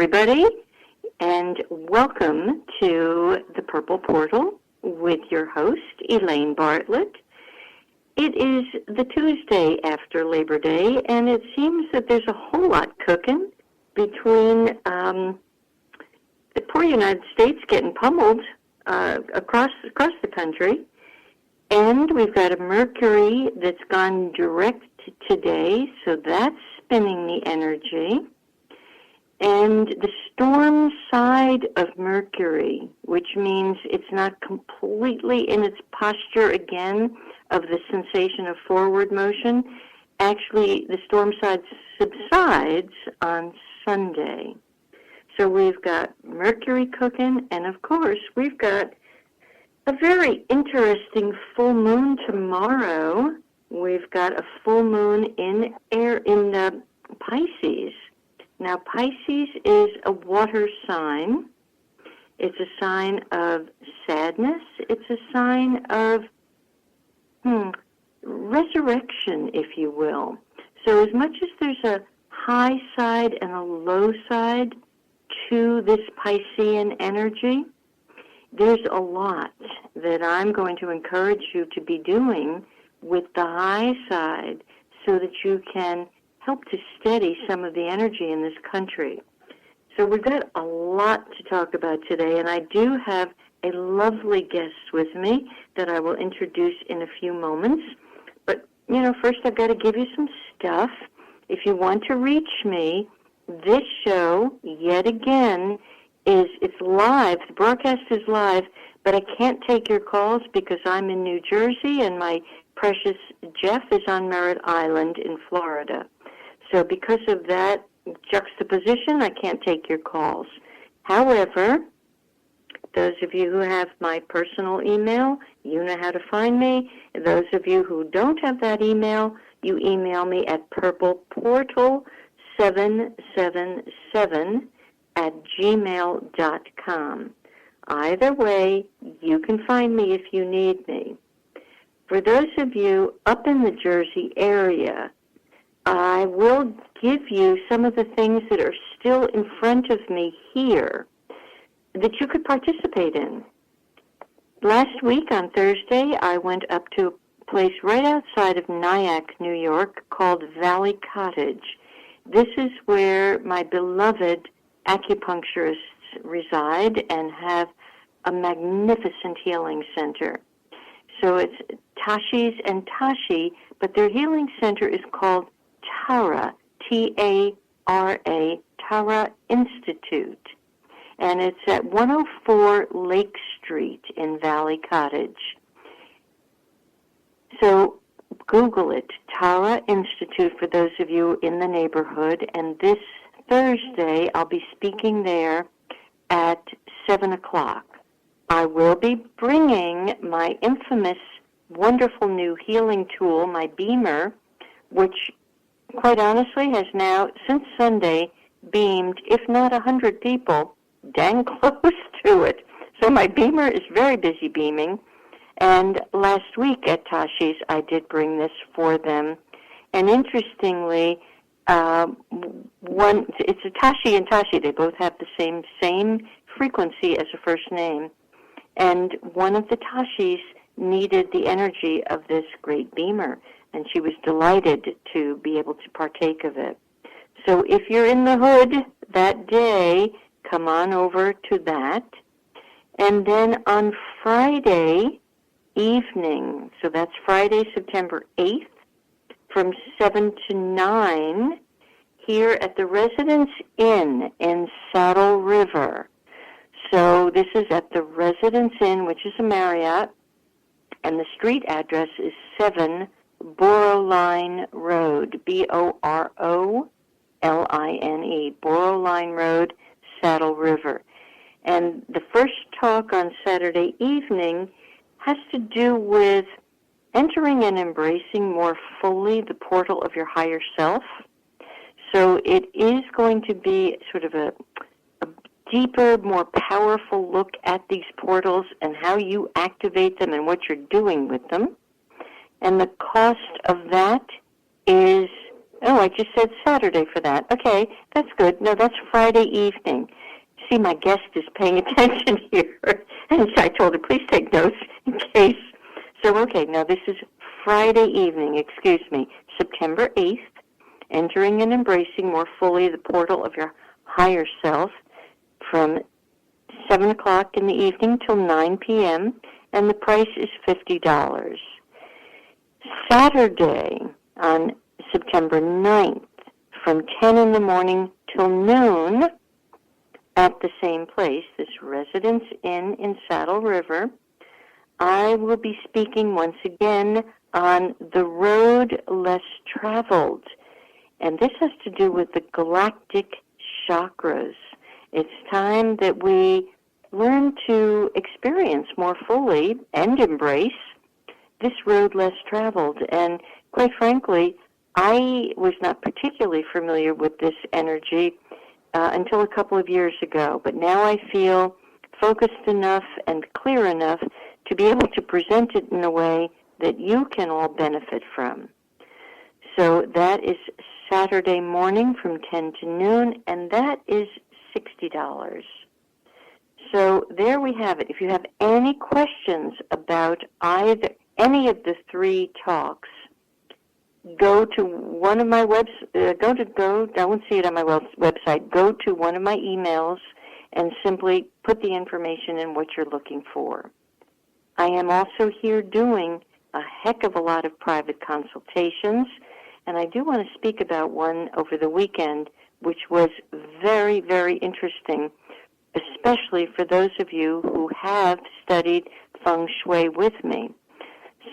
everybody, and welcome to the Purple Portal with your host, Elaine Bartlett. It is the Tuesday after Labor Day, and it seems that there's a whole lot cooking between the poor United States getting pummeled across the country, and we've got a Mercury that's gone direct today, so that's spinning the energy. And the storm side of Mercury, which means it's not completely in its posture again of the sensation of forward motion, actually the storm side subsides on Sunday. So we've got Mercury cooking, and of course we've got a very interesting full moon tomorrow. We've got a full moon in Pisces. Now, Pisces is a water sign. It's a sign of sadness. It's a sign of resurrection, if you will. So as much as there's a high side and a low side to this Piscean energy, there's a lot that I'm going to encourage you to be doing with the high side so that you can help to steady some of the energy in this country. So we've got a lot to talk about today, and I do have a lovely guest with me that I will introduce in a few moments. But, first I've got to give you some stuff. If you want to reach me, this show, yet again, it's live. The broadcast is live, but I can't take your calls because I'm in New Jersey and my precious Jeff is on Merritt Island in Florida. So because of that juxtaposition, I can't take your calls. However, those of you who have my personal email, you know how to find me. Those of you who don't have that email, you email me at purpleportal777@gmail.com. Either way, you can find me if you need me. For those of you up in the Jersey area, I will give you some of the things that are still in front of me here that you could participate in. Last week on Thursday, I went up to a place right outside of Nyack, New York, called Valley Cottage. This is where my beloved acupuncturists reside and have a magnificent healing center. So it's Tashi's and Tashi, but their healing center is called Tara, T-A-R-A, Tara Institute. And it's at 104 Lake Street in Valley Cottage. So Google it, Tara Institute, for those of you in the neighborhood. And this Thursday, I'll be speaking there at 7 o'clock. I will be bringing my infamous, wonderful new healing tool, my Beamer, which quite honestly has now, since Sunday, beamed, if not 100 people, dang close to it. So my Beamer is very busy beaming. And last week at Tashi's, I did bring this for them. And interestingly, it's a Tashi and Tashi. They both have the same frequency as a first name. And one of the Tashis needed the energy of this great Beamer, and she was delighted to be able to partake of it. So if you're in the hood that day, come on over to that. And then on Friday evening, so that's Friday, September 8th, from 7 to 9, here at the Residence Inn in Saddle River. So this is at the Residence Inn, which is a Marriott, and the street address is 7 Boroline Road, B-O-R-O-L-I-N-E, Boroline Road, Saddle River. And the first talk on Saturday evening has to do with entering and embracing more fully the portal of your higher self. So it is going to be sort of a deeper, more powerful look at these portals and how you activate them and what you're doing with them. And the cost of that is Oh, I just said Saturday for that. Okay, that's good. No, that's Friday evening. See, my guest is paying attention here. And so I told her, please take notes in case. So, okay, now this is Friday evening, September 8th, entering and embracing more fully the portal of your higher self from 7 o'clock in the evening till 9 p.m., and the price is $50. Saturday on September 9th from 10 in the morning till noon at the same place, this Residence Inn in Saddle River, I will be speaking once again on the road less traveled. And this has to do with the galactic chakras. It's time that we learn to experience more fully and embrace this road less traveled. And quite frankly, I was not particularly familiar with this energy until a couple of years ago. But now I feel focused enough and clear enough to be able to present it in a way that you can all benefit from. So that is Saturday morning from 10 to noon, and that is $60. So there we have it. If you have any questions about any of the three talks, go to one of my I won't see it on my website. Go to one of my emails and simply put the information in what you're looking for. I am also here doing a heck of a lot of private consultations, and I do want to speak about one over the weekend, which was very, very interesting, especially for those of you who have studied feng shui with me.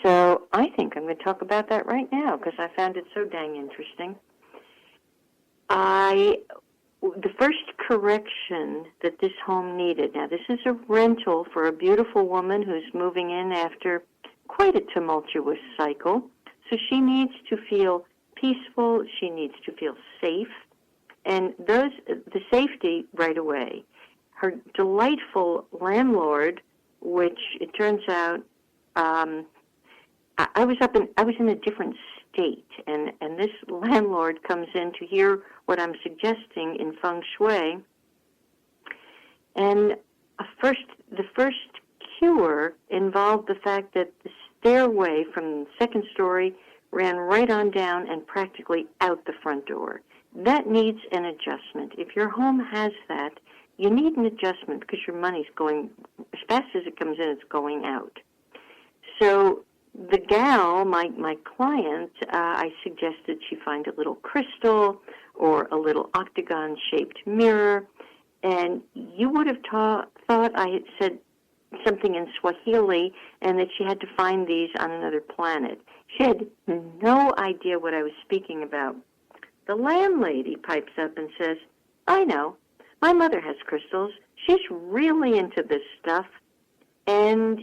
So I think I'm going to talk about that right now because I found it so dang interesting. The first correction that this home needed, now this is a rental for a beautiful woman who's moving in after quite a tumultuous cycle. So she needs to feel peaceful, she needs to feel safe, and the safety right away. Her delightful landlord, which it turns out, I was in a different state, and this landlord comes in to hear what I'm suggesting in feng shui. And the first cure involved the fact that the stairway from the second story ran right on down and practically out the front door. That needs an adjustment. If your home has that, you need an adjustment because your money's going, as fast as it comes in, it's going out. So the gal, my client, I suggested she find a little crystal or a little octagon-shaped mirror, and you would have thought I had said something in Swahili and that she had to find these on another planet. She had no idea what I was speaking about. The landlady pipes up and says, I know, my mother has crystals. She's really into this stuff, and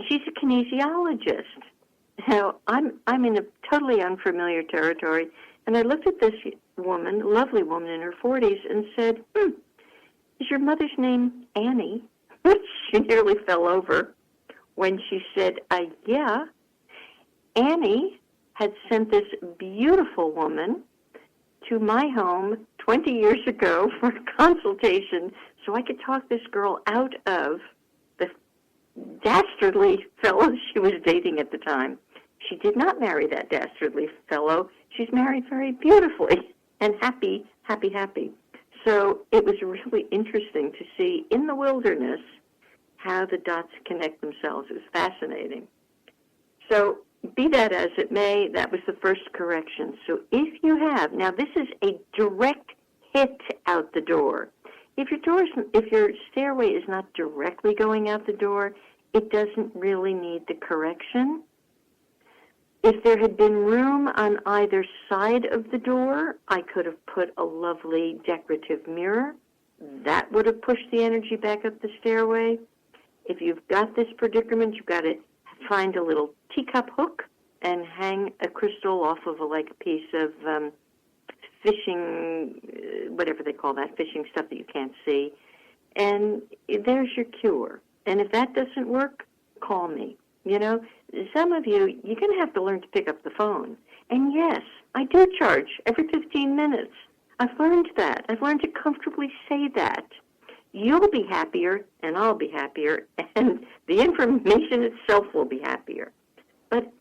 she's a kinesiologist. Now, I'm in a totally unfamiliar territory, and I looked at this woman, lovely woman in her 40s, and said, is your mother's name Annie? She nearly fell over when she said, yeah. Annie had sent this beautiful woman to my home 20 years ago for a consultation so I could talk this girl out of the dastardly fellow she was dating at the time. She did not marry that dastardly fellow. She's married very beautifully and happy. So it was really interesting to see in the wilderness how the dots connect themselves. It was fascinating. So be that as it may, that was the first correction. So if you have, now this is a direct hit out the door. If your stairway is not directly going out the door, it doesn't really need the correction. If there had been room on either side of the door, I could have put a lovely decorative mirror. That would have pushed the energy back up the stairway. If you've got this predicament, you've got to find a little teacup hook and hang a crystal off of a piece of fishing, whatever they call that, fishing stuff that you can't see. And there's your cure. And if that doesn't work, call me. You know, some of you, you're going to have to learn to pick up the phone. And yes, I do charge every 15 minutes. I've learned that. I've learned to comfortably say that. You'll be happier, and I'll be happier, and the information itself will be happier. But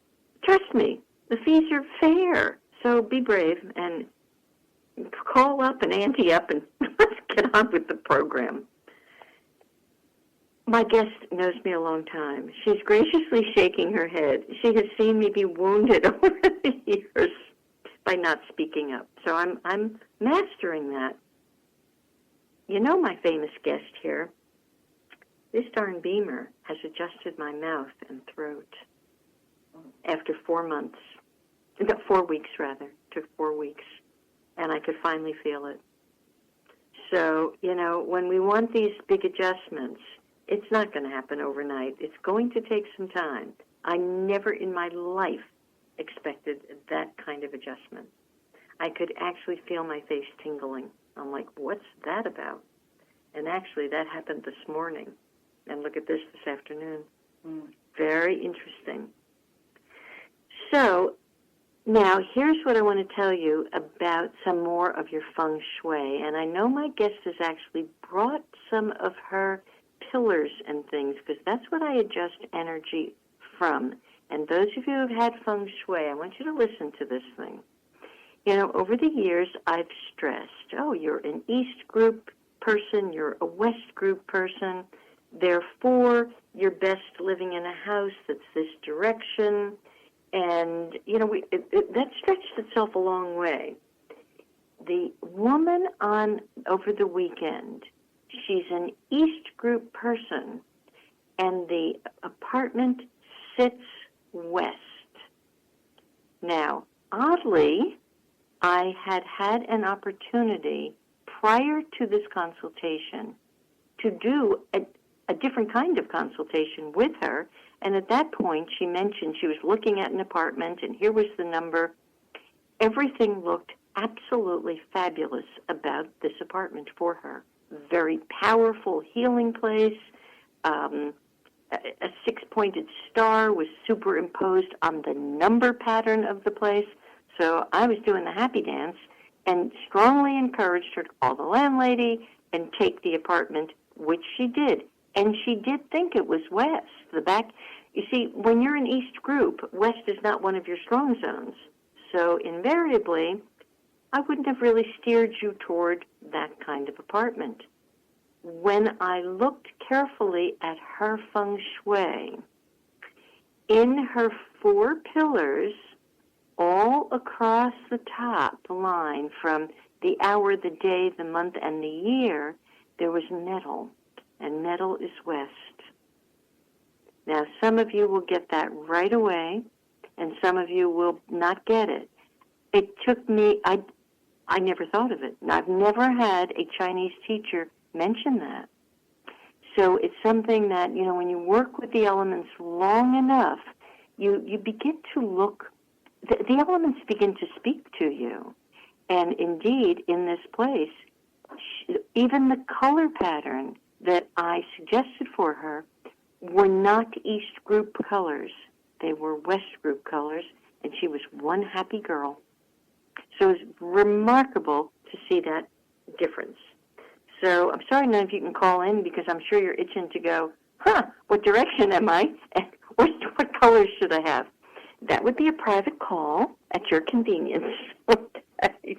trust me, the fees are fair. So be brave and call up and ante up, and let's get on with the program. My guest knows me a long time. She's graciously shaking her head. She has seen me be wounded over the years by not speaking up. So I'm mastering that. You know my famous guest here. This darn beamer has adjusted my mouth and throat after 4 months. No, 4 weeks, rather. It took 4 weeks. And I could finally feel it. So, when we want these big adjustments, it's not going to happen overnight. It's going to take some time. I never in my life expected that kind of adjustment. I could actually feel my face tingling. I'm like, what's that about? And actually, that happened this morning. And look at this afternoon. Very interesting. So, now, here's what I want to tell you about some more of your feng shui. And I know my guest has actually brought some of her pillars and things, because that's what I adjust energy from. And those of you who have had feng shui, I want you to listen to this thing. Over the years, I've stressed, you're an East group person, you're a West group person, therefore, you're best living in a house that's this direction. And, that stretched itself a long way. The woman over the weekend, she's an East group person, and the apartment sits west. Now, oddly, I had an opportunity prior to this consultation to do a different kind of consultation with her. And at that point, she mentioned she was looking at an apartment, and here was the number. Everything looked absolutely fabulous about this apartment for her. Very powerful healing place. A six-pointed star was superimposed on the number pattern of the place. So I was doing the happy dance and strongly encouraged her to call the landlady and take the apartment, which she did. And she did think it was west. The back, you see, when you're an East group, west is not one of your strong zones. So invariably, I wouldn't have really steered you toward that kind of apartment. When I looked carefully at her feng shui, in her 4 pillars, all across the top line from the hour, the day, the month, and the year, there was metal. And metal is west. Now, some of you will get that right away, and some of you will not get it. It took me, I never thought of it. I've never had a Chinese teacher mention that. So it's something that, when you work with the elements long enough, you begin to look, the elements begin to speak to you. And indeed, in this place, even the color pattern that I suggested for her were not East group colors. They were West group colors, and she was one happy girl. So it was remarkable to see that difference. So I'm sorry none of you can call in, because I'm sure you're itching to go, what direction am I? And what colors should I have? That would be a private call at your convenience. Okay.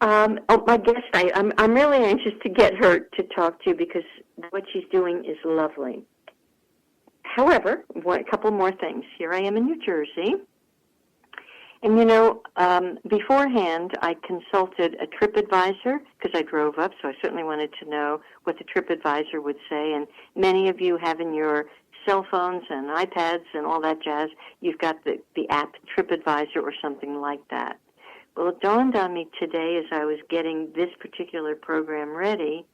My guest, I'm really anxious to get her to talk to, because what she's doing is lovely. However, a couple more things. Here I am in New Jersey. And, beforehand, I consulted a TripAdvisor, because I drove up, so I certainly wanted to know what the TripAdvisor would say. And many of you have in your cell phones and iPads and all that jazz, you've got the app TripAdvisor or something like that. Well, it dawned on me today as I was getting this particular program ready,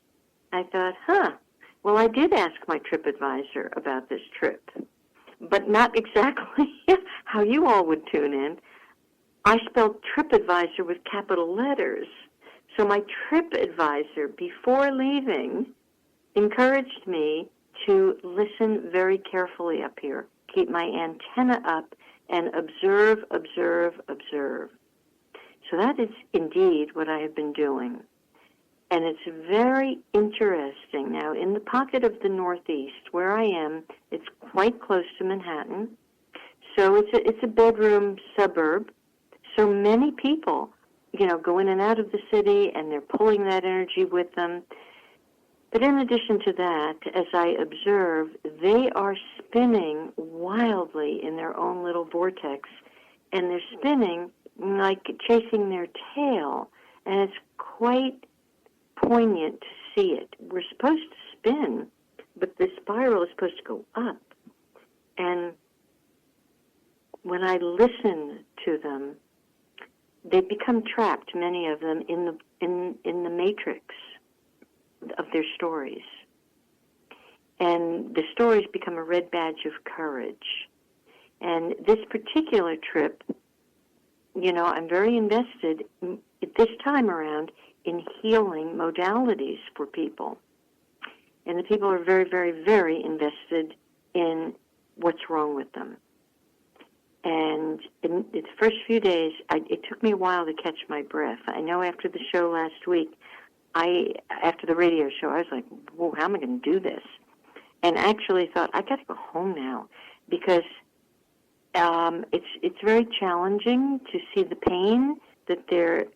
I thought, well, I did ask my TripAdvisor about this trip, but not exactly how you all would tune in. I spelled TripAdvisor with capital letters. So my TripAdvisor, before leaving, encouraged me to listen very carefully up here, keep my antenna up, and observe, observe, observe. So that is indeed what I have been doing. And it's very interesting. Now, in the pocket of the Northeast where I am, it's quite close to Manhattan. So it's a bedroom suburb. So many people, go in and out of the city, and they're pulling that energy with them. But in addition to that, as I observe, they are spinning wildly in their own little vortex, and they're spinning like chasing their tail, and it's quite poignant to see it. We're supposed to spin, but the spiral is supposed to go up. And when I listen to them, they become trapped, many of them, in the matrix of their stories. And the stories become a red badge of courage. And this particular trip, I'm very invested this time around in healing modalities for people. And the people are very, very, very invested in what's wrong with them. And in the first few days, it took me a while to catch my breath. I know after the show last week, after the radio show, I was like, whoa, how am I going to do this? And actually thought, I got to go home now, because it's very challenging to see the pain that they're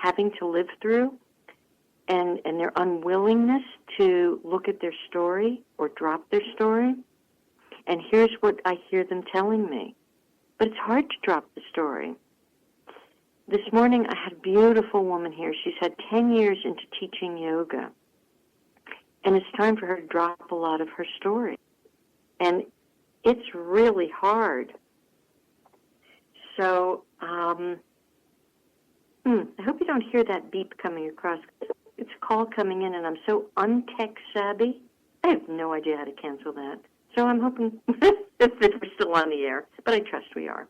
having to live through, and their unwillingness to look at their story or drop their story. And here's what I hear them telling me. But it's hard to drop the story. This morning I had a beautiful woman here. She's had 10 years into teaching yoga. And it's time for her to drop a lot of her story. And it's really hard. So, I hope you don't hear that beep coming across. It's a call coming in, and I'm so untech savvy, I have no idea how to cancel that. So I'm hoping that we're still on the air, but I trust we are.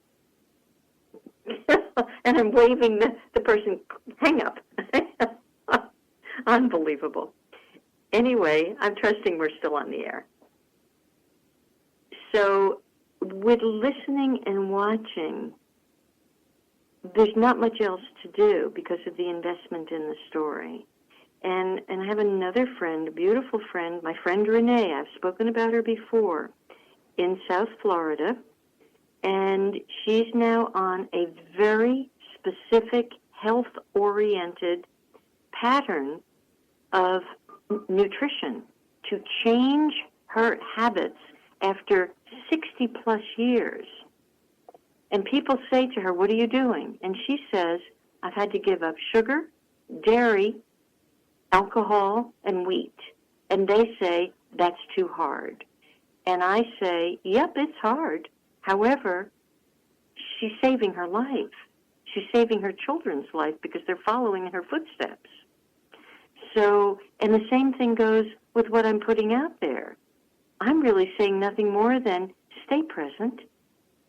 And I'm waving the person, hang up. Unbelievable. Anyway, I'm trusting we're still on the air. So with listening and watching, there's not much else to do because of the investment in the story. And I have another friend, a beautiful friend, my friend Renee. I've spoken about her before, in South Florida. And she's now on a very specific, health-oriented pattern of nutrition to change her habits after 60-plus years. And people say to her, what are you doing? And she says, I've had to give up sugar, dairy, alcohol, and wheat. And they say, that's too hard. And I say, yep, it's hard. However, she's saving her life. She's saving her children's life because they're following in her footsteps. So, and the same thing goes with what I'm putting out there. I'm really saying nothing more than stay present,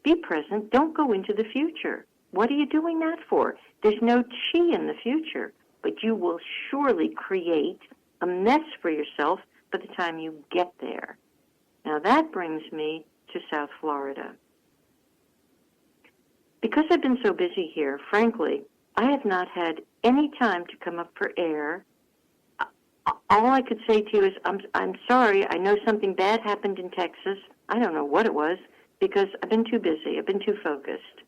be present, don't go into the future. What are you doing that for? There's no chi in the future, but you will surely create a mess for yourself by the time you get there. Now that brings me to South Florida. Because I've been so busy here, frankly, I have not had any time to come up for air. All I could say to you is, I'm sorry, I know something bad happened in Texas. I don't know what it was, because I've been too busy, I've been too focused.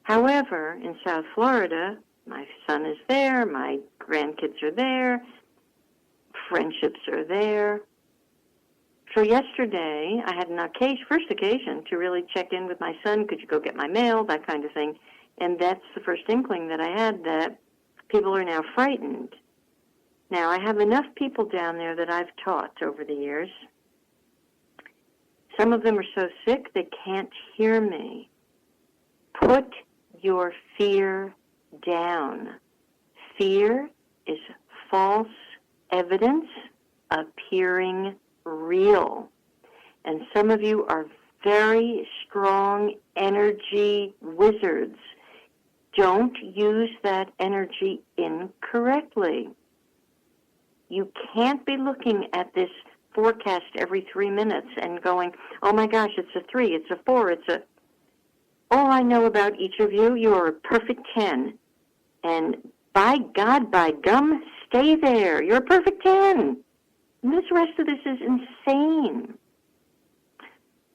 However, in South Florida, my son is there, my grandkids are there, friendships are there. So yesterday, I had an first occasion to really check in with my son. Could you go get my mail, that kind of thing. And that's the first inkling that I had that people are now frightened. Now, I have enough people down there that I've taught over the years. Some of them are so sick they can't hear me. Put your fear down. Fear is false evidence appearing real. And some of you are very strong energy wizards. Don't use that energy incorrectly. You can't be looking at this forecast every 3 minutes and going, oh my gosh, it's a 3, it's a 4, it's a... all I know about each of you, you are a perfect 10. And by God, by gum, stay there. You're a perfect 10. And this rest of this is insane.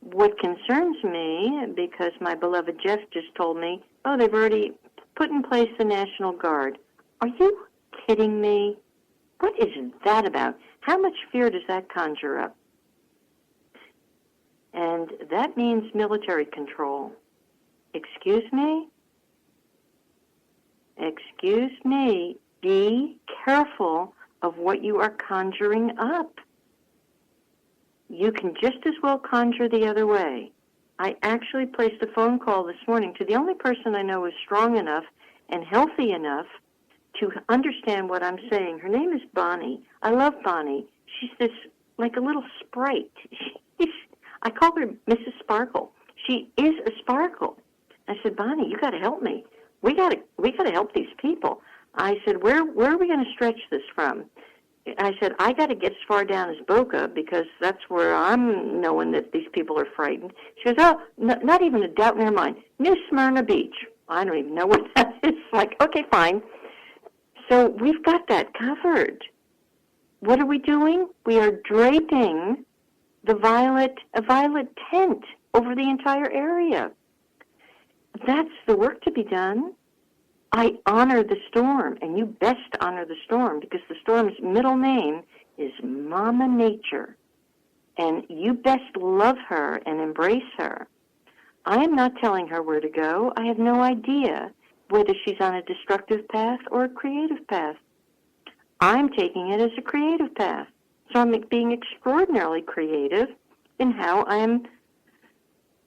What concerns me, because my beloved Jeff just told me, oh, they've already put in place the National Guard. Are you kidding me? What is that about? How much fear does that conjure up? And that means military control. Excuse me? Excuse me. Be careful of what you are conjuring up. You can just as well conjure the other way. I actually placed a phone call this morning to the only person I know is strong enough and healthy enough to understand what I'm saying. Her name is Bonnie. I love Bonnie. She's this, like a little sprite. I call her Mrs. Sparkle. She is a sparkle. I said, Bonnie, you got to help me. We got to help these people. I said, where are we going to stretch this from? I said, I got to get as far down as Boca because that's where I'm knowing that these people are frightened. She goes, oh, not even a doubt in her mind. New Smyrna Beach. I don't even know what that is. Like, okay, fine. So we've got that covered. What are we doing? We are draping a violet tent over the entire area. That's the work to be done. I honor the storm, and you best honor the storm because the storm's middle name is Mama Nature, and you best love her and embrace her. I am not telling her where to go. I have no idea whether she's on a destructive path or a creative path. I'm taking it as a creative path, so I'm being extraordinarily creative in how I'm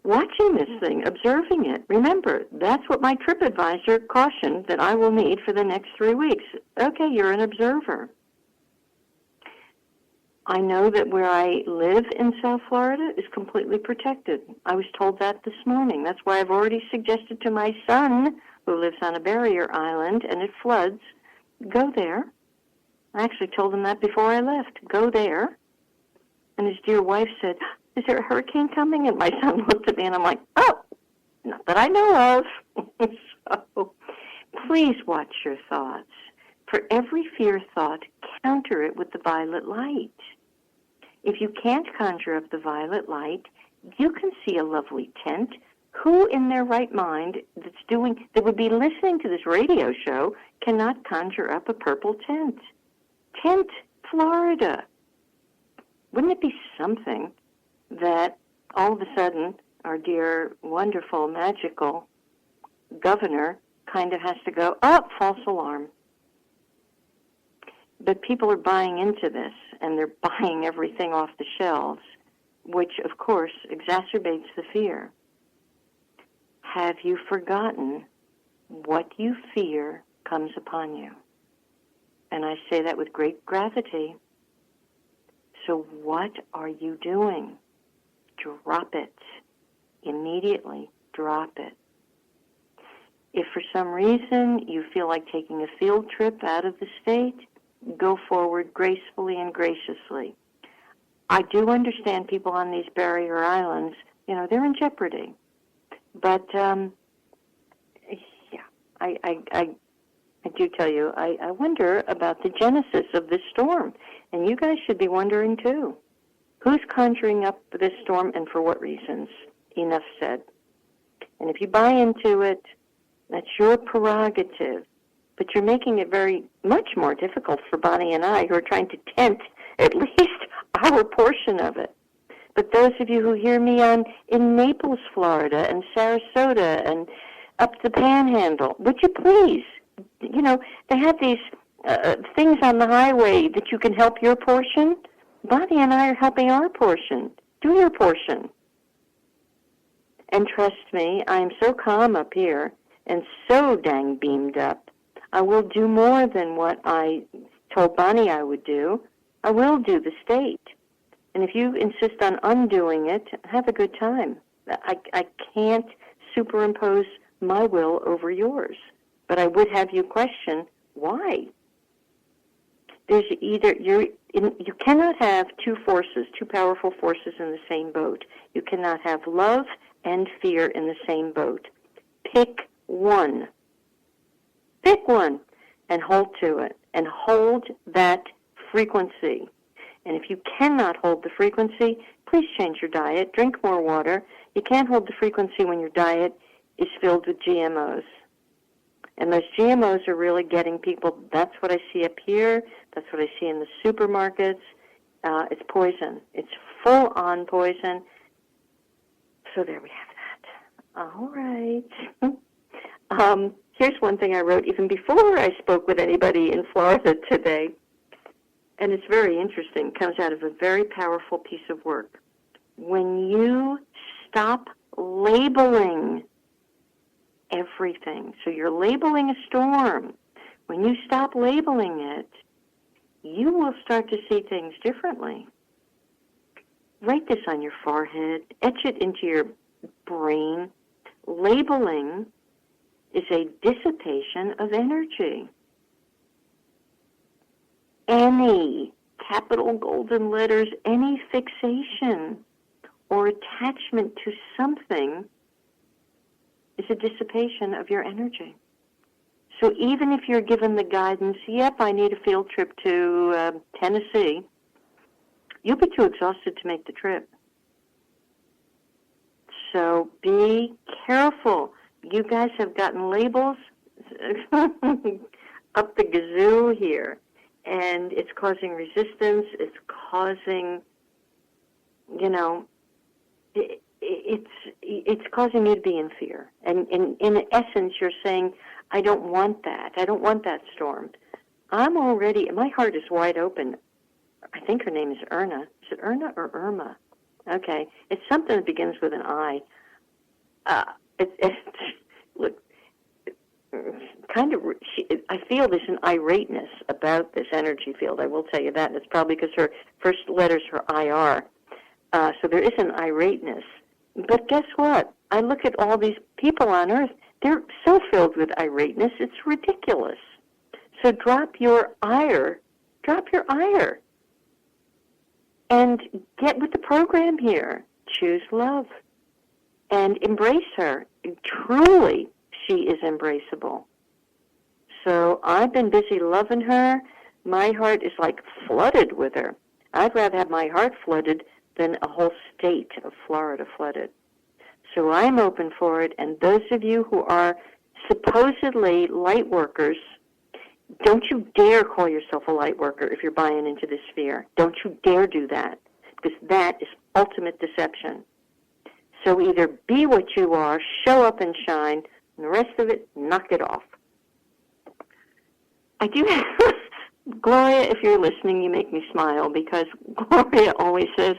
watching this thing, observing it. Remember, that's what my TripAdvisor cautioned that I will need for the next 3 weeks. Okay, you're an observer. I know that where I live in South Florida is completely protected. I was told that this morning. That's why I've already suggested to my son, who lives on a barrier island and it floods, go there. I actually told him that before I left. Go there. And his dear wife said, is there a hurricane coming? And my son looked at me and I'm like, oh, not that I know of. So please watch your thoughts. For every fear thought, counter it with the violet light. If you can't conjure up the violet light, you can see a lovely tent. Who in their right mind that would be listening to this radio show cannot conjure up a purple tent? Tent, Florida. Wouldn't it be something that all of a sudden our dear, wonderful, magical governor kind of has to go, oh, false alarm. But people are buying into this, and they're buying everything off the shelves, which, of course, exacerbates the fear. Have you forgotten what you fear comes upon you? And I say that with great gravity. So what are you doing? Drop it. Immediately drop it. If for some reason you feel like taking a field trip out of the state, go forward gracefully and graciously. I do understand people on these barrier islands, they're in jeopardy. But, I do tell you, I wonder about the genesis of this storm. And you guys should be wondering, too. Who's conjuring up this storm and for what reasons? Enough said. And if you buy into it, that's your prerogative. But you're making it very much more difficult for Bonnie and I, who are trying to tent at least our portion of it. But those of you who hear me in Naples, Florida, and Sarasota, and up the Panhandle, would you please? They have these things on the highway that you can help your portion. Bonnie and I are helping our portion. Do your portion. And trust me, I am so calm up here and so dang beamed up. I will do more than what I told Bonnie I would do. I will do the state. And if you insist on undoing it, have a good time. I can't superimpose my will over yours. But I would have you question, why? There's you cannot have two powerful forces in the same boat. You cannot have love and fear in the same boat. Pick one. Pick one and hold to it. And hold that frequency. And if you cannot hold the frequency, please change your diet. Drink more water. You can't hold the frequency when your diet is filled with GMOs. And those GMOs are really getting people, that's what I see up here, that's what I see in the supermarkets. It's poison. It's full-on poison. So there we have that. All right. Here's one thing I wrote even before I spoke with anybody in Florida today. And it's very interesting. It comes out of a very powerful piece of work. When you stop labeling everything, so you're labeling a storm, when you stop labeling it, you will start to see things differently. Write this on your forehead. Etch it into your brain. Labeling is a dissipation of energy. Any, capital golden letters, any fixation or attachment to something is a dissipation of your energy. So even if you're given the guidance, yep, I need a field trip to Tennessee, you'll be too exhausted to make the trip. So be careful. You guys have gotten labels up the gazoo here, and it's causing resistance. It's causing, it's causing you to be in fear. And in essence, you're saying, I don't want that. I don't want that storm. My heart is wide open. I think her name is Erna. Is it Erna or Irma? Okay. It's something that begins with an I. Look, I feel there's an irateness about this energy field. I will tell you that. And it's probably because her first letter's her IR. So there is an irateness. But guess what? I look at all these people on Earth. They're so filled with irateness, it's ridiculous. So drop your ire. Drop your ire. And get with the program here. Choose love. And embrace her. Truly, she is embraceable. So I've been busy loving her. My heart is like flooded with her. I'd rather have my heart flooded than a whole state of Florida flooded. So I'm open for it, and those of you who are supposedly light workers, don't you dare call yourself a light worker if you're buying into this sphere. Don't you dare do that, because that is ultimate deception. So either be what you are, show up and shine, and the rest of it, knock it off. I do have, Gloria, if you're listening, you make me smile, because Gloria always says,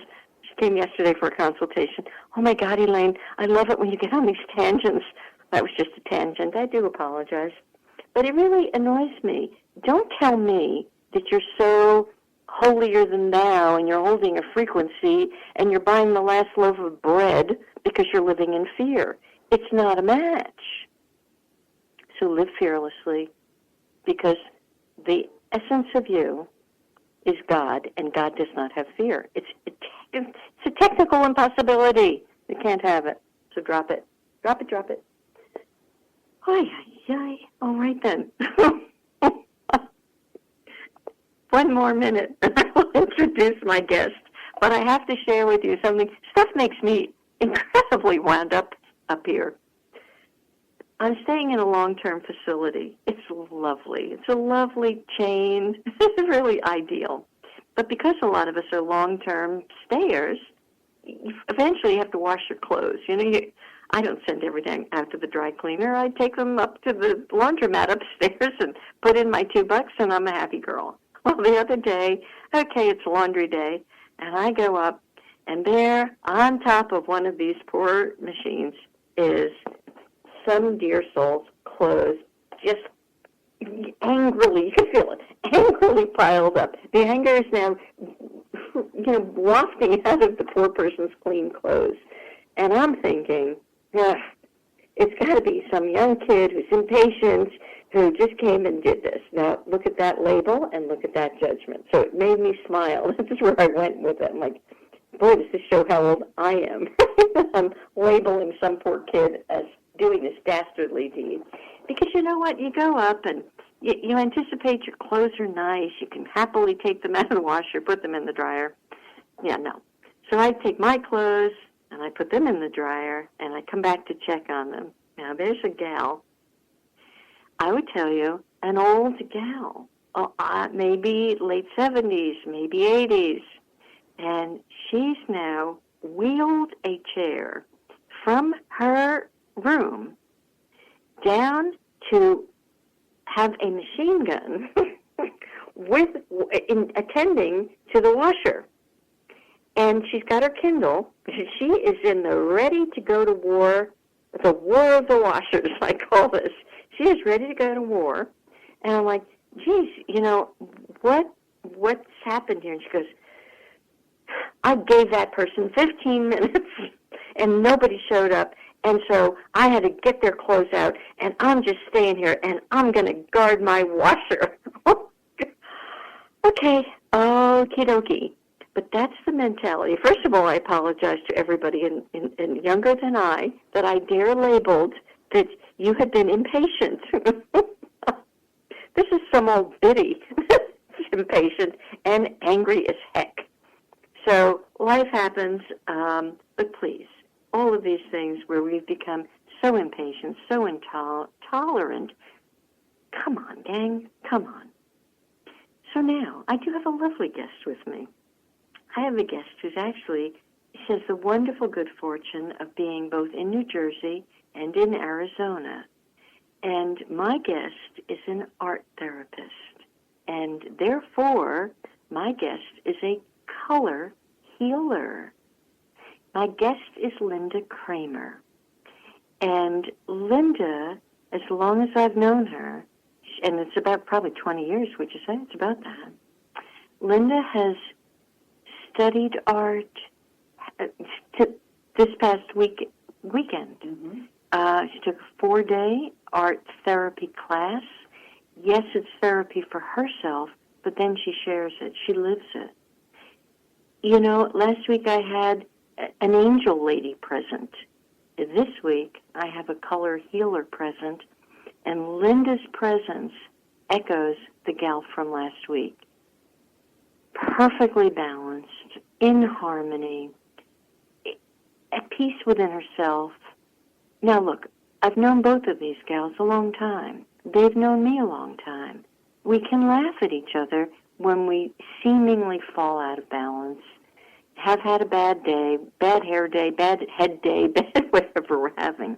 came yesterday for a consultation. Oh, my God, Elaine, I love it when you get on these tangents. That was just a tangent. I do apologize. But it really annoys me. Don't tell me that you're so holier than thou and you're holding a frequency and you're buying the last loaf of bread because you're living in fear. It's not a match. So live fearlessly, because the essence of you is God, and God does not have fear. It's a technical impossibility. You can't have it. So drop it. Drop it, drop it. All right then. One more minute, and I will introduce my guest. But I have to share with you something. Stuff makes me incredibly wound up here. I'm staying in a long-term facility. It's lovely. It's a lovely chain. It's really ideal. But because a lot of us are long-term stayers, eventually you have to wash your clothes. I don't send everything out to the dry cleaner. I take them up to the laundromat upstairs and put in my $2, and I'm a happy girl. Well, the other day, okay, it's laundry day, and I go up, and there on top of one of these poor machines is some dear soul's clothes, just angrily, you can feel it, angrily piled up. The hanger is now, wafting out of the poor person's clean clothes. And I'm thinking, it's got to be some young kid who's impatient, who just came and did this. Now, look at that label and look at that judgment. So it made me smile. This is where I went with it. I'm like, boy, does this show how old I am. I'm labeling some poor kid as doing this dastardly deed. Because you know what? You go up and you anticipate your clothes are nice. You can happily take them out of the washer, put them in the dryer. Yeah, no. So I take my clothes and I put them in the dryer and I come back to check on them. Now, there's a gal, I would tell you, an old gal, maybe late 70s, maybe 80s, and she's now wheeled a chair from her room down to have a machine gun in attending to the washer. And she's got her Kindle. She is in the ready to go to war, the war of the washers, I call this. She is ready to go to war. And I'm like, geez, what's happened here? And she goes, I gave that person 15 minutes and nobody showed up. And so I had to get their clothes out, and I'm just staying here, and I'm going to guard my washer. Okay, okie dokie. But that's the mentality. First of all, I apologize to everybody in younger than I that I dare labeled that you have been impatient. This is some old biddy impatient and angry as heck. So life happens, but please, all of these things where we've become so impatient, so intolerant, come on, gang, come on. So now, I do have a lovely guest with me. I have a guest who's actually, she has the wonderful good fortune of being both in New Jersey and in Arizona. And my guest is an art therapist. And therefore, my guest is a color healer. My guest is Linda Kramer. And Linda, as long as I've known her, and it's about probably 20 years, would you say? It's about that. Linda has studied art this past weekend. Mm-hmm. She took a 4-day art therapy class. Yes, it's therapy for herself, but then she shares it. She lives it. You know, last week I had an angel lady present. This week I have a color healer present, and Linda's presence echoes the gal from last week. Perfectly balanced, in harmony, at peace within herself. Now look, I've known both of these gals a long time. They've known me a long time. We can laugh at each other when we seemingly fall out of balance, have had a bad day, bad hair day, bad head day, bad whatever we're having.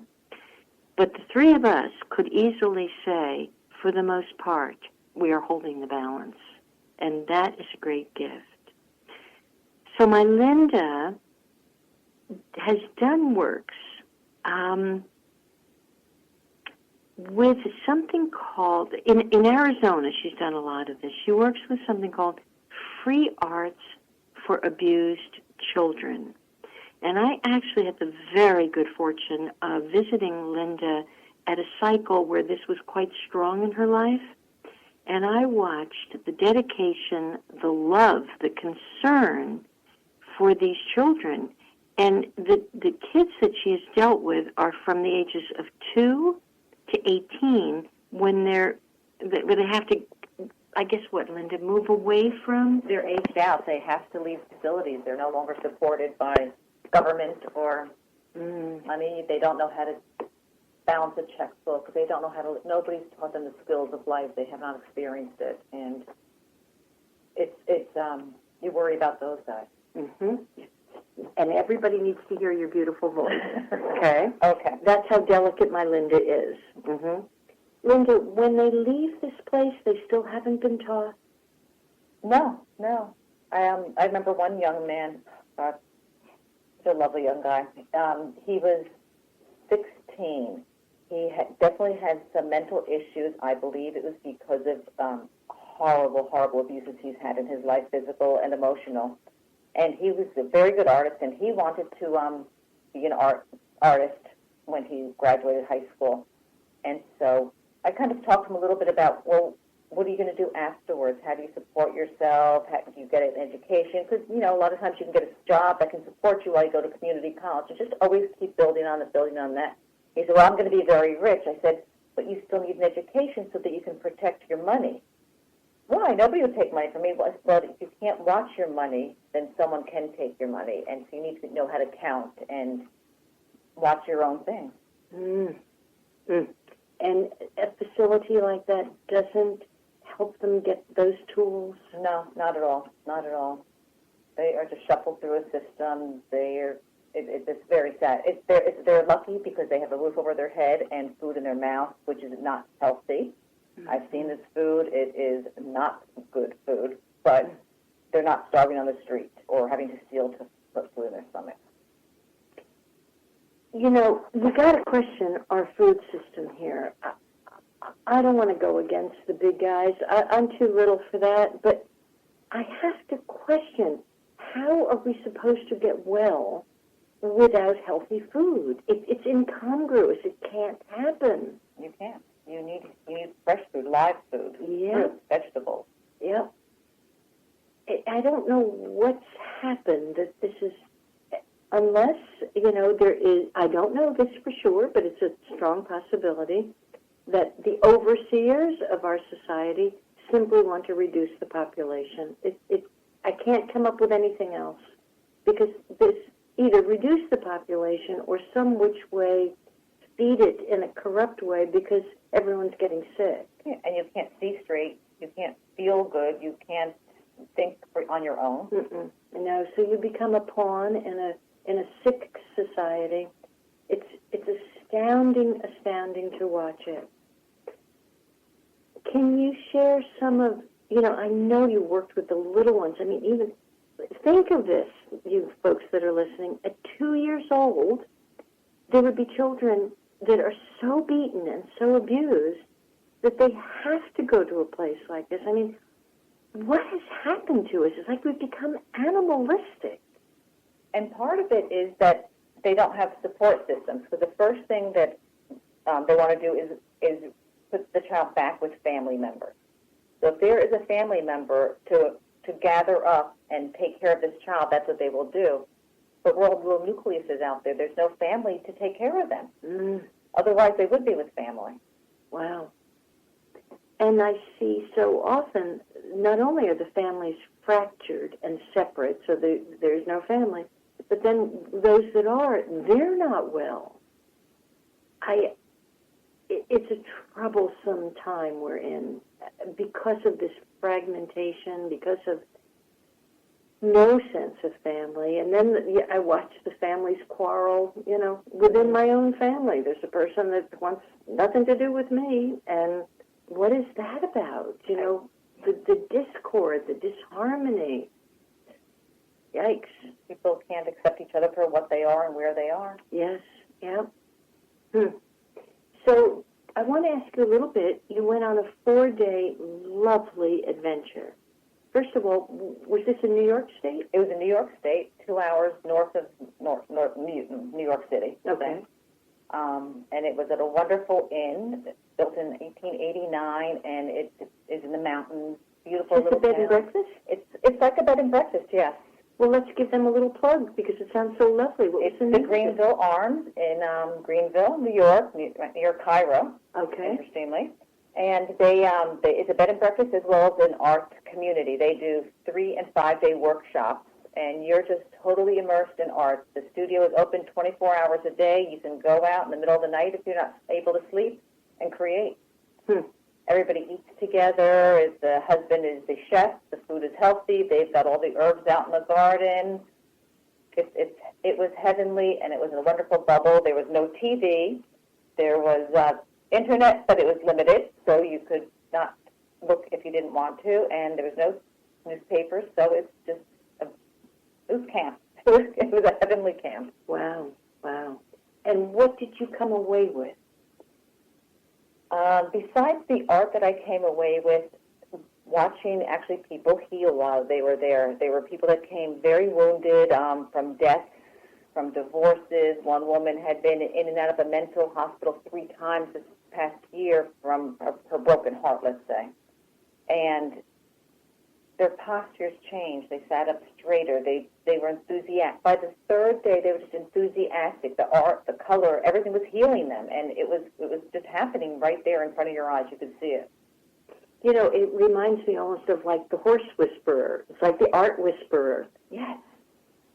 But the three of us could easily say, for the most part, we are holding the balance. And that is a great gift. So my Linda has done works with something called, in Arizona, she's done a lot of this. She works with something called Free Arts for Abused Children. And I actually had the very good fortune of visiting Linda at a cycle where this was quite strong in her life. And I watched the dedication, the love, the concern for these children. And the kids that she has dealt with are from the ages of 2 to 18 when they have to, I guess what, Linda, move away from? They're aged out. They have to leave facilities. They're no longer supported by government or money. They don't know how to balance a checkbook. They don't know how to, nobody's taught them the skills of life. They have not experienced it. And it's you worry about those guys. Mm-hmm. And everybody needs to hear your beautiful voice. Okay? Okay. That's how delicate my Linda is. Mm-hmm. Linda, when they leave this place, they still haven't been taught? No. I remember one young man, he's a lovely young guy. He was 16. He definitely had some mental issues. I believe it was because of horrible abuses he's had in his life, physical and emotional. And he was a very good artist, and he wanted to be an artist when he graduated high school. And so I kind of talked to him a little bit about, well, what are you going to do afterwards? How do you support yourself? How do you get an education? Because, you know, a lot of times you can get a job that can support you while you go to community college. And just always keep building on that. He said, well, I'm going to be very rich. I said, but you still need an education so that you can protect your money. Why? Nobody will take money from me. Well, if you can't watch your money, then someone can take your money. And so you need to know how to count and watch your own things. Mm. Mm. And a facility like that doesn't help them get those tools? No, not at all. Not at all. They are just shuffled through a system. It's very sad. They're lucky because they have a roof over their head and food in their mouth, which is not healthy. Mm-hmm. I've seen this food. It is not good food, but they're not starving on the street or having to steal to put food in their stomach. You know, we got to question our food system here. I don't want to go against the big guys. I'm too little for that, but I have to question, how are we supposed to get well without healthy food? It's incongruous. It can't happen. You can't. You need fresh food, live food, fruit, vegetables. Yep. I don't know what's happened that this is, unless, there is, I don't know this for sure, but it's a strong possibility that the overseers of our society simply want to reduce the population. I can't come up with anything else, because this either reduce the population or some which way feed it in a corrupt way because everyone's getting sick. Yeah, and you can't see straight, you can't feel good, you can't think on your own. No, so you become a pawn in a sick society. It's astounding to watch it. Can you share some of, I know you worked with the little ones. I mean, even think of this, you folks that are listening. At 2 years old, there would be children that are so beaten and so abused that they have to go to a place like this. I mean, what has happened to us? It's like we've become animalistic. And part of it is that they don't have support systems. So the first thing that they want to do is put the child back with family members. So if there is a family member to gather up and take care of this child, that's what they will do. But we're all little nucleuses out there. There's no family to take care of them. Otherwise, they would be with family. Wow. And I see so often, not only are the families fractured and separate, so there's no family, but then those that are, they're not well. It's a troublesome time we're in because of this fragmentation, because of no sense of family. And then I watch the families quarrel, within my own family. There's a person that wants nothing to do with me, and what is that about? The discord, the disharmony. Yikes. People can't accept each other for what they are and where they are. Yes, yeah. So I want to ask you a little bit. You went on a 4-day lovely adventure. First of all, was this in New York State? It was in New York State, 2 hours north of New York City. Okay. And it was at a wonderful inn built in 1889, and it is in the mountains. Beautiful little town. Is it a bed and breakfast? It's like a bed and breakfast, yes. Well, let's give them a little plug because it sounds so lovely. It's the Greenville Arms in Greenville, New York, near Cairo. Okay. Interestingly. And it's a bed and breakfast as well as an art community. They do 3- and 5-day workshops, and you're just totally immersed in art. The studio is open 24 hours a day. You can go out in the middle of the night if you're not able to sleep and create. Everybody eats together. The husband is the chef. The food is healthy. They've got all the herbs out in the garden. It was heavenly, and it was a wonderful bubble. There was no TV. There was internet, but it was limited, so you could not look if you didn't want to, and there was no newspapers, so it was camp. It was a heavenly camp. Wow. And what did you come away with? Besides the art that I came away with, watching actually people heal while they were there. They were people that came very wounded from deaths, from divorces. One woman had been in and out of a mental hospital 3 times this past year from her broken heart, let's say. And their postures changed. They sat up straighter. They were enthusiastic. By the third day, they were just enthusiastic. The art, the color, everything was healing them, and it was just happening right there in front of your eyes. You could see it. You know, it reminds me almost of like the horse whisperer. It's like the art whisperer. Yes.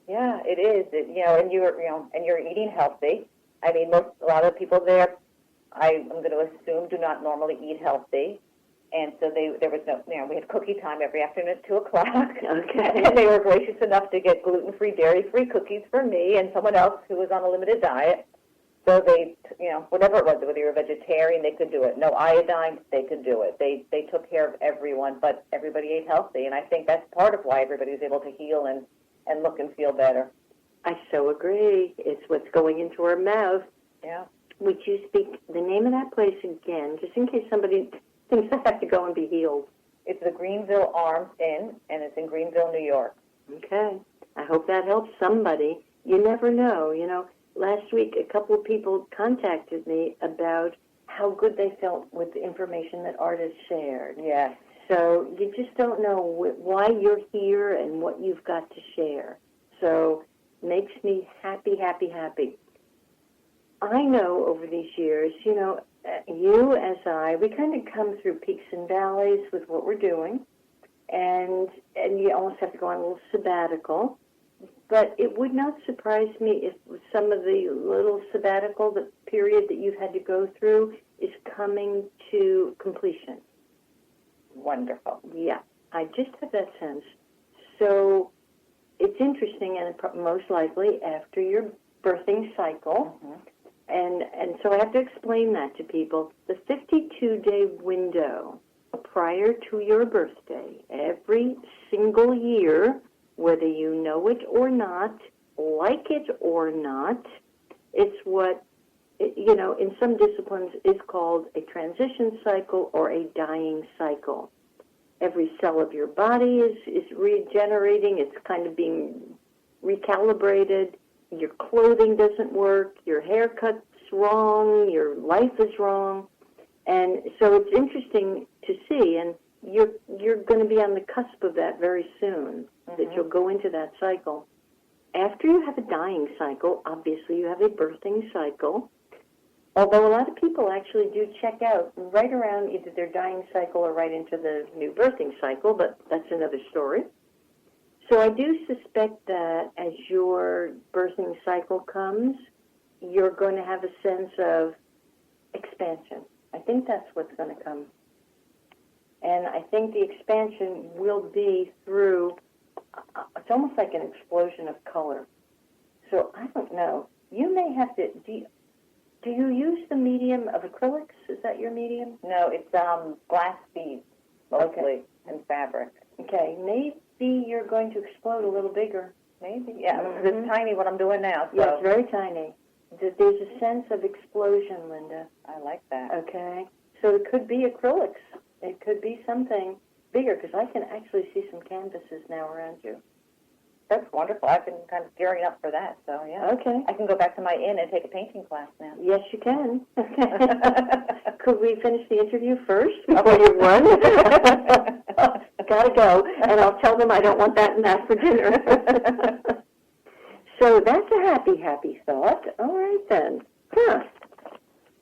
Yeah, it is. And you're eating healthy. I mean, a lot of people there, I'm going to assume, do not normally eat healthy. And so there was no, we had cookie time every afternoon at 2 o'clock. Okay. And they were gracious enough to get gluten-free, dairy-free cookies for me and someone else who was on a limited diet. So they, whatever it was, whether you were a vegetarian, they could do it. No iodine, they could do it. They took care of everyone, but everybody ate healthy. And I think that's part of why everybody was able to heal and look and feel better. I so agree. It's what's going into our mouth. Yeah. Would you speak the name of that place again, just in case somebody thinks I have to go and be healed? It's the Greenville Arms Inn, and it's in Greenville, New York. Okay. I hope that helps somebody. You never know. Last week a couple of people contacted me about how good they felt with the information that artists shared. Yes. So you just don't know why you're here and what you've got to share. So makes me happy, happy, happy. I know over these years, you as I, we kind of come through peaks and valleys with what we're doing, and you almost have to go on a little sabbatical. But it would not surprise me if some of the little sabbatical, the period that you've had to go through, is coming to completion. Wonderful. Yeah, I just have that sense. So it's interesting, and most likely after your birthing cycle, and so I have to explain that to people. The 52-day window prior to your birthday, every single year, whether you know it or not, like it or not, it's what, in some disciplines is called a transition cycle or a dying cycle. Every cell of your body is regenerating. It's kind of being recalibrated. Your clothing doesn't work. Your haircut's wrong. Your life is wrong. And so it's interesting to see, and you're going to be on the cusp of that very soon, that you'll go into that cycle. After you have a dying cycle, obviously you have a birthing cycle, although a lot of people actually do check out right around either their dying cycle or right into the new birthing cycle, but that's another story. So I do suspect that as your birthing cycle comes, you're going to have a sense of expansion. I think that's what's going to come. And I think the expansion will be through, it's almost like an explosion of color. So I don't know. You may have to, do you use the medium of acrylics? Is that your medium? No, it's glass beads, mostly, and fabric. Okay, maybe you're going to explode a little bigger. Maybe, yeah. It's tiny what I'm doing now. So. Yeah, it's very tiny. There's a sense of explosion, Linda. I like that. Okay, so it could be acrylics. It could be something bigger, because I can actually see some canvases now around you. That's wonderful. I've been kind of gearing up for that, so yeah. Okay. I can go back to my inn and take a painting class now. Yes, you can. Could we finish the interview first before you run? Gotta go, and I'll tell them I don't want that and that for dinner. So that's a happy, happy thought. All right, then. Huh.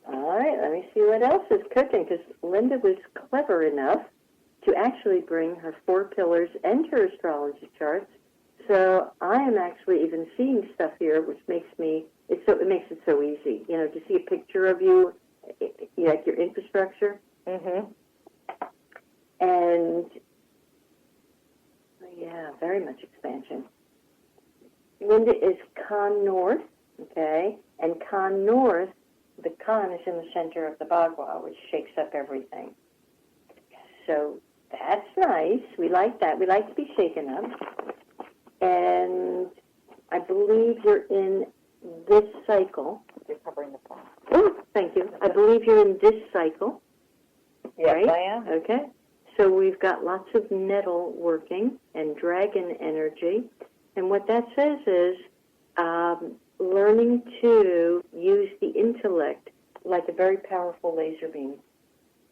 All right, let me see what else is cooking, because Linda was clever enough to actually bring her 4 pillars and her astrology charts. So I am actually even seeing stuff here, which makes it makes it so easy. To see a picture of you, like your infrastructure. Mm-hmm. And yeah, very much expansion. Linda is Con North, okay, and Con North. The Con is in the center of the Bagua, which shakes up everything. So that's nice. We like that. We like to be shaken up. And I believe you're in this cycle. You're covering the phone. Oh, thank you. I believe you're in this cycle. Yes, right? I am. Okay. So we've got lots of nettle working and dragon energy. And what that says is learning to use the intellect like a very powerful laser beam.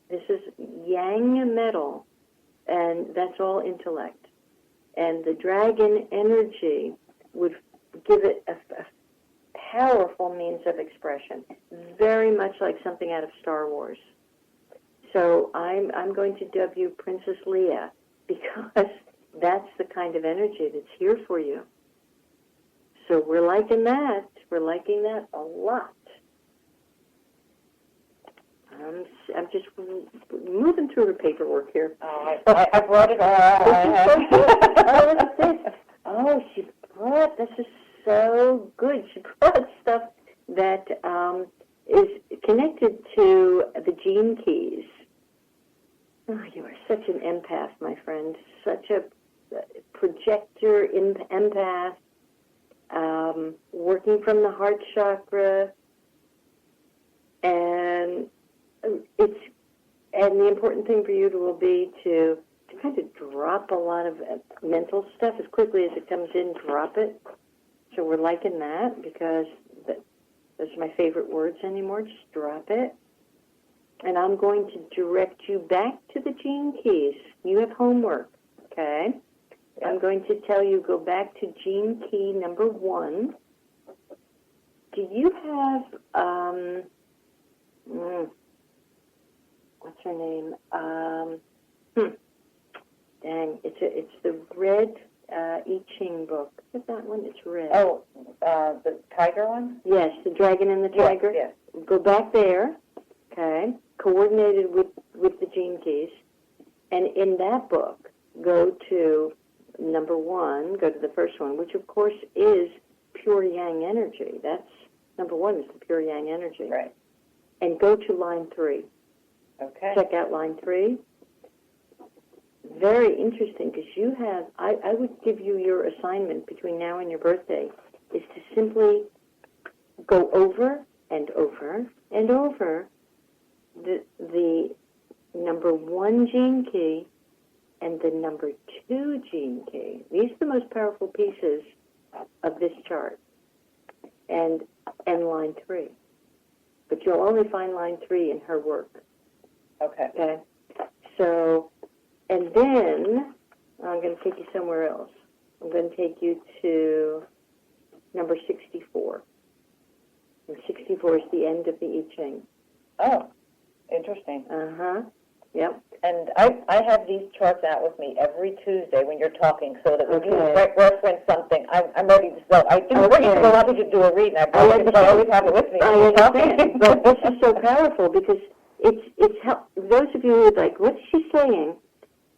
This is yang metal, and that's all intellect. And the dragon energy would give it a powerful means of expression, very much like something out of Star Wars. So I'm going to dub you Princess Leia, because that's the kind of energy that's here for you. So we're liking that. We're liking that a lot. I'm just moving through the paperwork here. Oh, I brought it all. Oh, look at this. Oh, she brought, this is so good. She brought stuff that is connected to the gene keys. Oh, you are such an empath, my friend. Such a projector empath, working from the heart chakra, and the important thing for you will be to kind of drop a lot of mental stuff as quickly as it comes in. Drop it. So we're liking that, because those are my favorite words anymore. Just drop it. And I'm going to direct you back to the gene keys. You have homework, okay? Yep. I'm going to tell you, go back to gene key number 1. Do you have, what's her name? Dang, it's the red I Ching book. What's that one? It's red. Oh, the tiger one? Yes, the dragon and the tiger. Yes. Go back there, okay, coordinated with the gene keys. And in that book, go to number 1, go to the first one, which of course is pure yang energy. That's number 1 is the pure yang energy. Right. And go to line 3. Okay. Check out line 3. Very interesting, because you have, I would give you your assignment between now and your birthday, is to simply go over and over and over the number 1 gene key and the number 2 gene key. These are the most powerful pieces of this chart. And line 3. But you'll only find line 3 in her work. Okay. So, and then I'm going to take you somewhere else. I'm going to take you to number 64. And 64 is the end of the I Ching. Oh, interesting. Uh-huh. Yep. And I have these charts out with me every Tuesday when you're talking, so that when you reference something, I'm ready to go. I didn't bring it because I wanted you to do a reading. I always have it with me. I understand. But this is so powerful, because it's those of you who are like, what's she saying?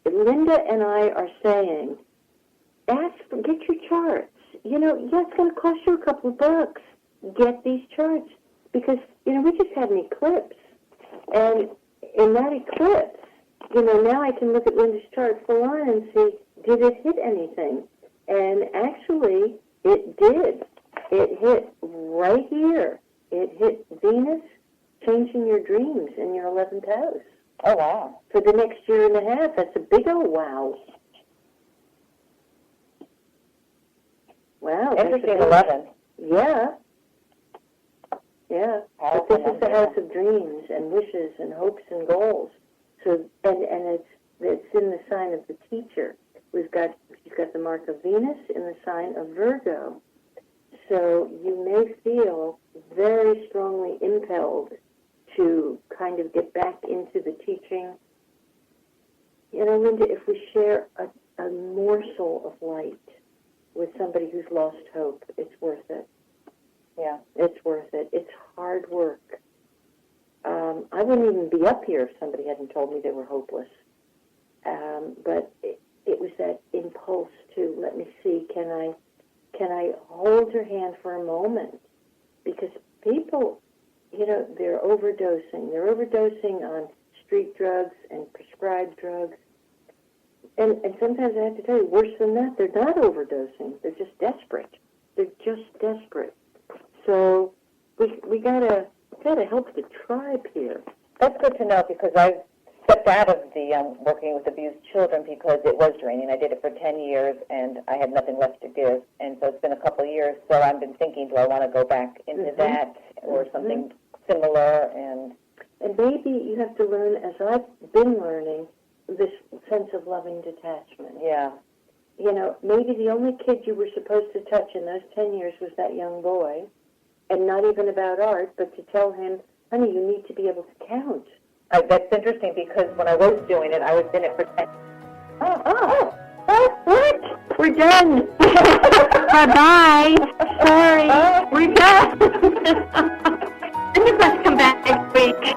Linda and I are saying, get your charts. You know, yeah, it's going to cost you a couple of bucks. Get these charts. Because, you know, we just had an eclipse. And in that eclipse, you know, now I can look at Linda's chart full on and see, did it hit anything? And actually, it did. It hit right here. It hit Venus, changing your dreams in your 11th house. Oh, wow. For the next year and a half. That's a big old wow. Wow. Interesting, 11. Yeah. Yeah. But Powerful this is the house of dreams and wishes and hopes and goals. So, and it's in the sign of the teacher. She's got the mark of Venus in the sign of Virgo. So you may feel very strongly impelled to kind of get back into the teaching. You know, Linda, if we share a morsel of light with somebody who's lost hope, it's worth it. Yeah. It's worth it. It's hard work. I wouldn't even be up here if somebody hadn't told me they were hopeless. But it was that impulse to, let me see, can I hold your hand for a moment? Because people, you know, they're overdosing. They're overdosing on street drugs and prescribed drugs. And sometimes I have to tell you, worse than that, they're not overdosing. They're just desperate. They're just desperate. So we gotta help the tribe here. That's good to know, because I stepped out of the working with abused children because it was draining. I did it for 10 years, and I had nothing left to give. And so it's been a couple of years. So I've been thinking, do I want to go back into that or something similar? And maybe you have to learn, as I've been learning, this sense of loving detachment. Yeah. maybe the only kid you were supposed to touch in those 10 years was that young boy, and not even about art, but to tell him, honey, you need to be able to count. That's interesting because when I was doing it, I was in it for 10. What? We're done. Bye-bye. Sorry. We're done. And you must come back next week.